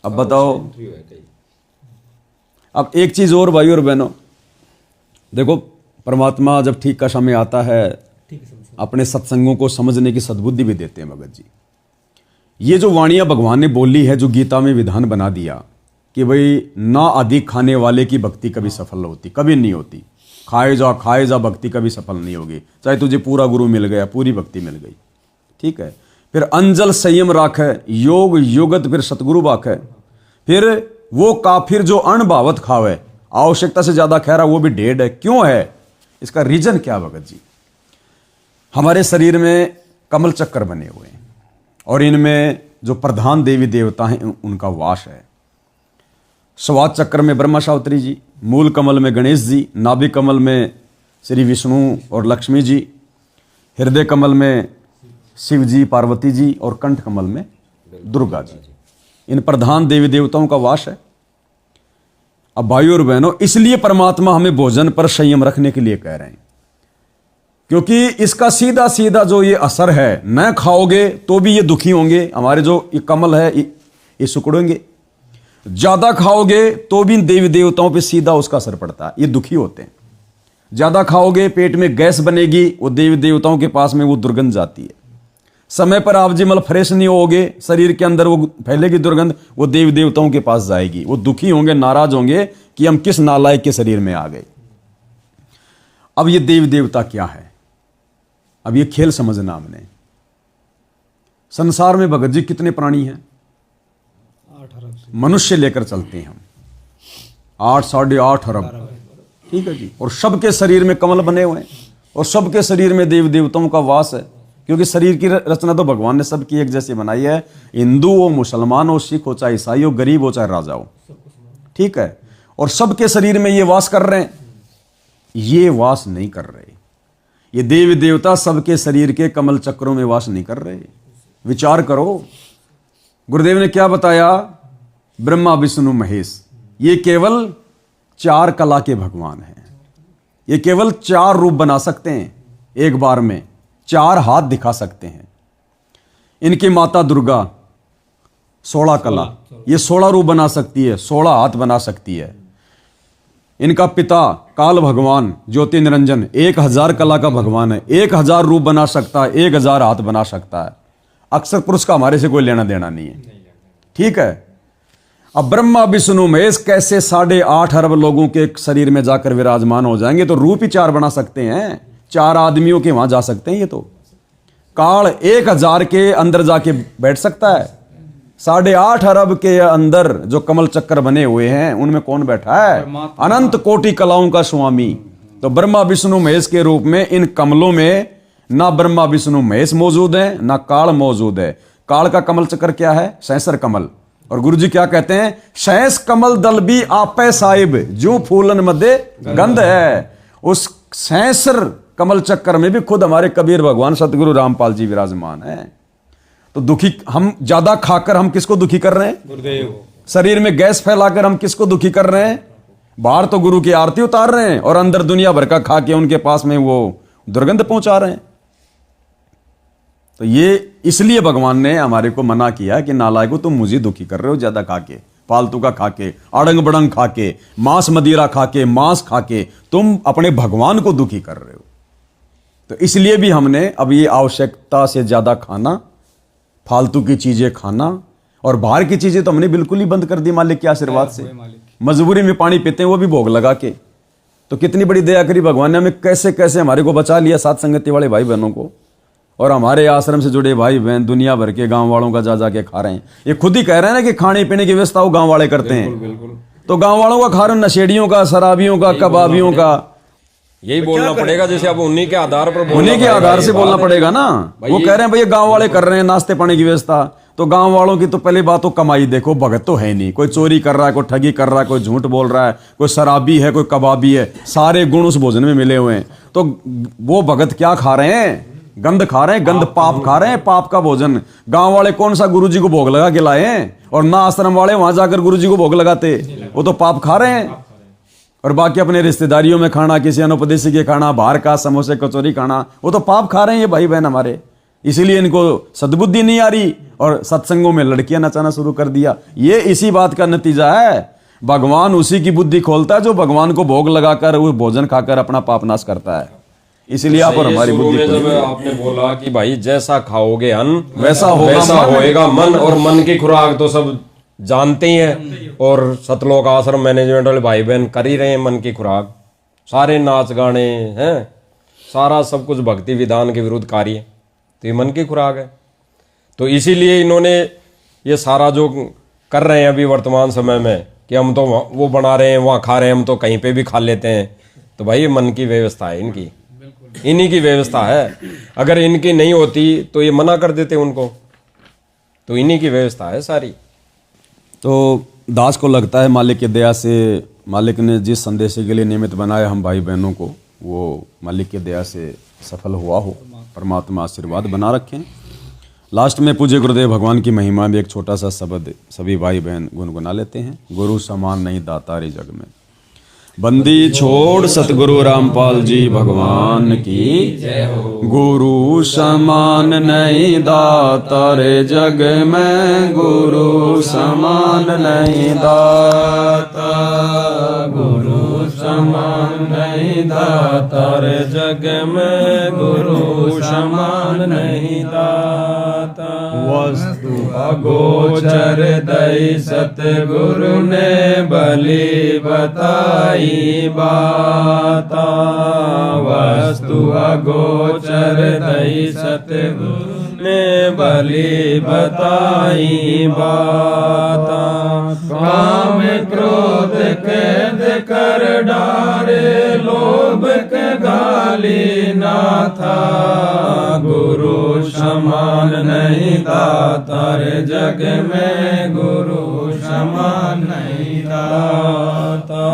अब बताओ, अब एक चीज और भाई और बहनों, देखो परमात्मा जब ठीक का समय आता है अपने सत्संगों को समझने की सद्बुद्धि भी देते हैं भगत जी। ये जो वाणियां भगवान ने बोली है, जो गीता में विधान बना दिया कि भाई ना अधिक खाने वाले की भक्ति कभी सफल होती, कभी नहीं होती। खाए जा भक्ति कभी सफल नहीं होगी, चाहे तुझे पूरा गुरु मिल गया, पूरी भक्ति मिल गई, ठीक है। फिर अंजल संयम राखे, योग युगत फिर सतगुरु बाखे। फिर वो काफिर जो अणभावत खावे, आवश्यकता से ज्यादा खा रहा वो भी ढेड है। क्यों है? इसका रीजन क्या भगत जी? हमारे शरीर में कमल चक्कर बने हुए हैं और इनमें जो प्रधान देवी देवता हैं उनका वास है। स्वाद चक्र में ब्रह्मा सावित्री जी, मूल कमल में गणेश जी, नाभि कमल में श्री विष्णु और लक्ष्मी जी, हृदय कमल में शिव जी पार्वती जी और कंठ कमल में दुर्गा जी। इन प्रधान देवी देवताओं का वास है। अब भाइयों और बहनों, इसलिए परमात्मा हमें भोजन पर संयम रखने के लिए कह रहे हैं, क्योंकि इसका सीधा सीधा जो ये असर है, न खाओगे तो भी ये दुखी होंगे, हमारे जो ये कमल है ये सिकुड़ेंगे। ज्यादा खाओगे तो भी देवी देवताओं पे सीधा उसका असर पड़ता है, ये दुखी होते हैं। ज्यादा खाओगे पेट में गैस बनेगी, वो देवी देवताओं के पास में वो दुर्गंध जाती है। समय पर आप जिमल फ्रेश नहीं होगे, शरीर के अंदर वो फैलेगी दुर्गंध, वो देवी देवताओं के पास जाएगी। वो दुखी होंगे, नाराज होंगे कि हम किस नालायक के शरीर में आ गए। अब ये देवी देवता क्या है? अब ये खेल समझना हमने। संसार में भगत जी कितने प्राणी हैं? 8 अरब मनुष्य लेकर चलते हैं हम 8 साढ़े 8 अरब, ठीक है जी। और सबके शरीर में कमल बने हुए हैं और सबके शरीर में देवी देवताओं का वास है, क्योंकि शरीर की रचना तो भगवान ने सबकी एक जैसी बनाई है। हिंदू हो, मुसलमान हो, सिख हो, चाहे ईसाई हो, गरीब हो चाहे राजा हो, ठीक है। और सबके शरीर में ये वास कर रहे हैं। ये वास नहीं कर रहे, ये देवी देवता सबके शरीर के कमल चक्रों में वास नहीं कर रहे। विचार करो, गुरुदेव ने क्या बताया? ब्रह्मा विष्णु महेश, ये केवल 4 कला के भगवान हैं। ये केवल 4 रूप बना सकते हैं एक बार में, 4 हाथ दिखा सकते हैं। इनकी माता दुर्गा 16 कला, ये 16 रूप बना सकती है, 16 हाथ बना सकती है। इनका पिता काल भगवान ज्योति निरंजन 1000 कला का भगवान है, 1000 रूप बना सकता है, 1000 हाथ बना सकता है। अक्षर पुरुष का हमारे से कोई लेना देना नहीं है, ठीक है। अब ब्रह्मा विष्णु महेश कैसे 8.5 अरब लोगों के शरीर में जाकर विराजमान हो जाएंगे? तो रूप ही 4 बना सकते हैं, 4 आदमियों के वहां जा सकते हैं। ये तो काल 1000 के अंदर जाके बैठ सकता है। 8.5 अरब के अंदर जो कमल चक्कर बने हुए हैं उनमें कौन बैठा है? अनंत कोटि कलाओं का स्वामी। तो ब्रह्मा विष्णु महेश के रूप में इन कमलों में ना ब्रह्मा विष्णु महेश मौजूद है, ना काल मौजूद है। काल का कमल चक्कर क्या है? सहस्र कमल। और गुरु जी क्या कहते हैं? सहस कमल दल भी आपे साहिब, जो फूलन मध्य गंध है। उस सहस्र कमल चक्कर में भी खुद हमारे कबीर भगवान सतगुरु रामपाल जी विराजमान है। तो दुखी हम ज्यादा खाकर हम किसको दुखी कर रहे हैं? गुरुदेव। शरीर में गैस फैलाकर हम किसको दुखी कर रहे हैं? बाहर तो गुरु की आरती उतार रहे हैं और अंदर दुनिया भर का खा के उनके पास में वो दुर्गंध पहुंचा रहे हैं। तो ये इसलिए भगवान ने हमारे को मना किया कि नालायको तुम मुझे दुखी कर रहे हो ज्यादा खा के, फालतू का खा के, अड़ंग बड़ंग खा के, मांस मदिरा खा के, मांस खा के तुम अपने भगवान को दुखी कर रहे हो। तो इसलिए भी हमने अब ये आवश्यकता से ज्यादा खाना, फालतू की चीजें खाना और बाहर की चीजें तो हमने बिल्कुल ही बंद कर दी मालिक के आशीर्वाद से। मजबूरी में पानी पीते हैं वो भी भोग लगा के। तो कितनी बड़ी दया करी भगवान ने, हमें कैसे कैसे हमारे को बचा लिया, साथ संगति वाले भाई बहनों को। और हमारे आश्रम से जुड़े भाई बहन दुनिया भर के गांव वालों का जा जाके खा रहे हैं। ये खुद ही कह रहे हैं ना कि खाने पीने की व्यवस्था वो गांव वाले करते हैं। बिल्कुल। तो गांव वालों का खा रहे हैं, नशेड़ियों का, शराबियों का, कबाबियों का। यही बोलना पड़ेगा, जैसे अब उन्हीं के आधार पर उन्हीं के आधार से बोलना पड़ेगा ना। वो कह रहे हैं भैया गांव वाले कर रहे हैं नाश्ते पानी की व्यवस्था। तो गांव वालों की तो पहली बात तो कमाई देखो, भगत तो है नहीं। कोई चोरी कर रहा है, कोई ठगी कर रहा है, कोई झूठ बोल रहा है, कोई शराबी है, कोई कबाबी है, सारे गुण उस भोजन में मिले हुए हैं। तो वो भगत क्या खा रहे हैं? गंध खा रहे हैं, गंध पाप खा रहे हैं, पाप का भोजन। गांव वाले कौन सा गुरु जी को भोग लगा के लाए हैं? और ना आश्रम वाले वहां जाकर गुरु जी को भोग लगाते, वो तो पाप खा रहे हैं। और बाकी अपने रिश्तेदारियों में खाना, किसी अनुपदेशी के खाना, बाहर का समोसे कचौरी खाना, वो तो पाप खा रहे हैं ये भाई बहन हमारे। इसीलिए इनको सद्बुद्धि नहीं आ रही और सत्संगों में लड़कियां नचाना शुरू कर दिया। ये इसी बात का नतीजा है। भगवान उसी की बुद्धि खोलता है जो भगवान को भोग लगाकर वो भोजन खाकर अपना पाप नाश करता है। इसीलिए आप और हमारी शुरू बुद्धि में जब खुली। आपने बोला कि भाई जैसा खाओगे अन्न वैसा वैसा होगा मन। होएगा मन, और मन की खुराक तो सब जानते ही हैं, और सतलोक आश्रम मैनेजमेंट वाले भाई बहन कर ही रहे हैं मन की खुराक। सारे नाच गाने हैं, सारा सब कुछ भक्ति विधान के विरुद्ध कार्य, तो ये मन की खुराक है। तो इसीलिए इन्होंने ये सारा जो कर रहे हैं अभी वर्तमान समय में कि हम तो वो बना रहे हैं, वहाँ खा रहे हैं, हम तो कहीं पे भी खा लेते हैं, तो भाई ये मन की व्यवस्था है इनकी, इन्हीं की व्यवस्था है। अगर इनकी नहीं होती तो ये मना कर देते उनको, तो इन्हीं की व्यवस्था है सारी। तो दास को लगता है मालिक की दया से, मालिक ने जिस संदेश के लिए निमित्त बनाया हम भाई बहनों को, वो मालिक की दया से सफल हुआ हो। परमात्मा आशीर्वाद बना रखें। लास्ट में पूज्य गुरुदेव भगवान की महिमा में एक छोटा सा शब्द सभी भाई बहन गुनगुना लेते हैं। गुरु समान नहीं दातारी जग में, बंदी छोड़ सतगुरु रामपाल जी भगवान की जय हो। गुरु समान नहीं दातार जग में, गुरु समान नहीं दाता, गुरु समान नहीं दातार जग में, गुरु समान नहीं दाता। वस्तु अगोचर दई सतगुरु ने बलि बताई बाता, वस्तु अगोचर दई सतगुरु ने बलि बताई बाता। काम क्रोध कैद कर डारे, लोभ के गाली ना था, गुरु समान नहीं दातार जग में, गुरु समान नहीं दाता,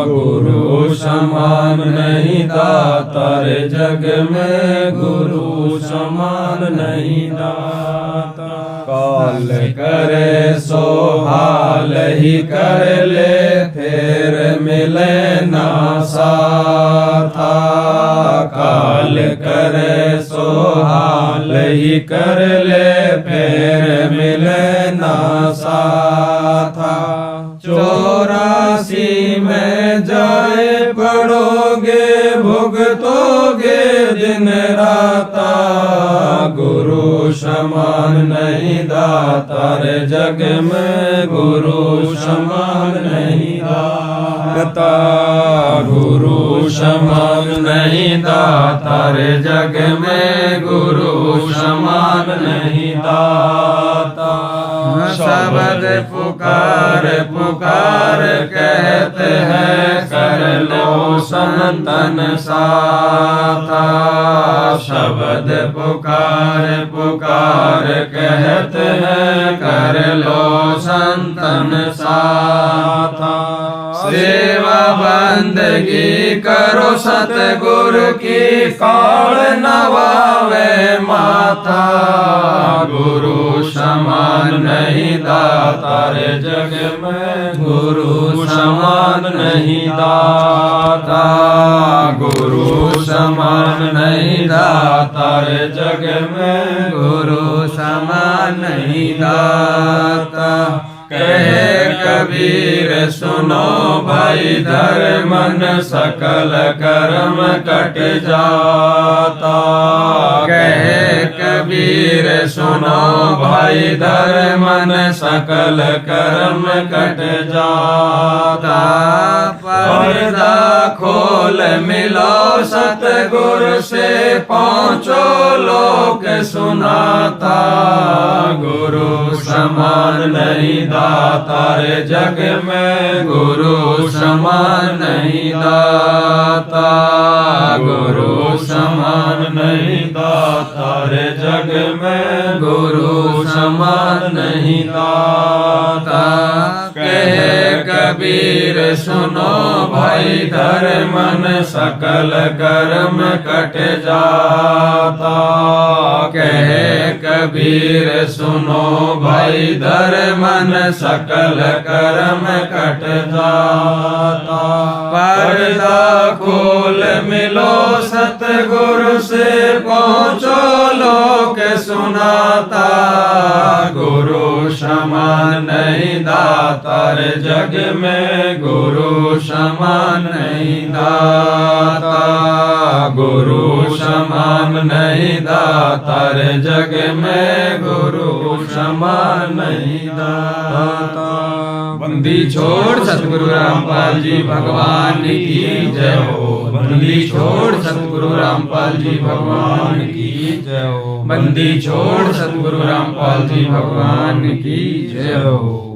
गुरु समान नहीं दातार जग में, गुरु समान नहीं दाता। काल करे सो हाल ही कर ले, फिर मिले ना साथा, काल करे सो हाल ही कर ले, फिर मिले ना साथा। 84 में जाए पड़ोगे, भुगतोगे दिन राता, गुरु समान नहीं दातार जग में, गुरु समान नहीं दाता, गुरु समान नहीं दातार जग में, गुरु समान नहीं दाता। शब्द पुकार पुकार कहते हैं, कर लो संतन साथा, शब्द पुकार पुकार कहते हैं, कर लो संतन साथा। सेवा बंदगी करो सतगुरु की, काल नवावे माथा, गुरु समान नहीं दातार जग में, गुरु समान नहीं दाता, गुरु समान नहीं दातार जग में, गुरु समान नहीं दाता। कहे कबीर सुनो भाई धर्मन, सकल कर्म कट जाता, कहे कबीर सुनो भाई धर्मन, सकल कर्म कट जाता। पर्दा खोल मिलो सतगुरु से, पांचों लोक सुनाता, गुरु समान नहीं दातार जग में, गुरु समान नहीं दाता, गुरु समान नहीं दातार जग में, गुरु समान नहीं दाता। कहे कबीर सुनो भाई धर्मन, सकल कर्म कट जाता, कहे कबीर सुनो भाई धर्मन, सकल कर्म कट जाता। पर्दा खोल मिलो सतगुरु से, पहुँचो लोक सुनाता, गुरु समान नहीं दातार, जग में गुरु समान नहीं दाता, गुरु समान नहीं दातार, जग में गुरु समान नहीं दाता। बंदी छोड़ सतगुरु रामपाल जी भगवान की जय हो, बंदी छोड़ सतगुरु रामपाल जी भगवान की जय हो, बंदी छोड़ सतगुरु रामपाल जी भगवान की जय हो।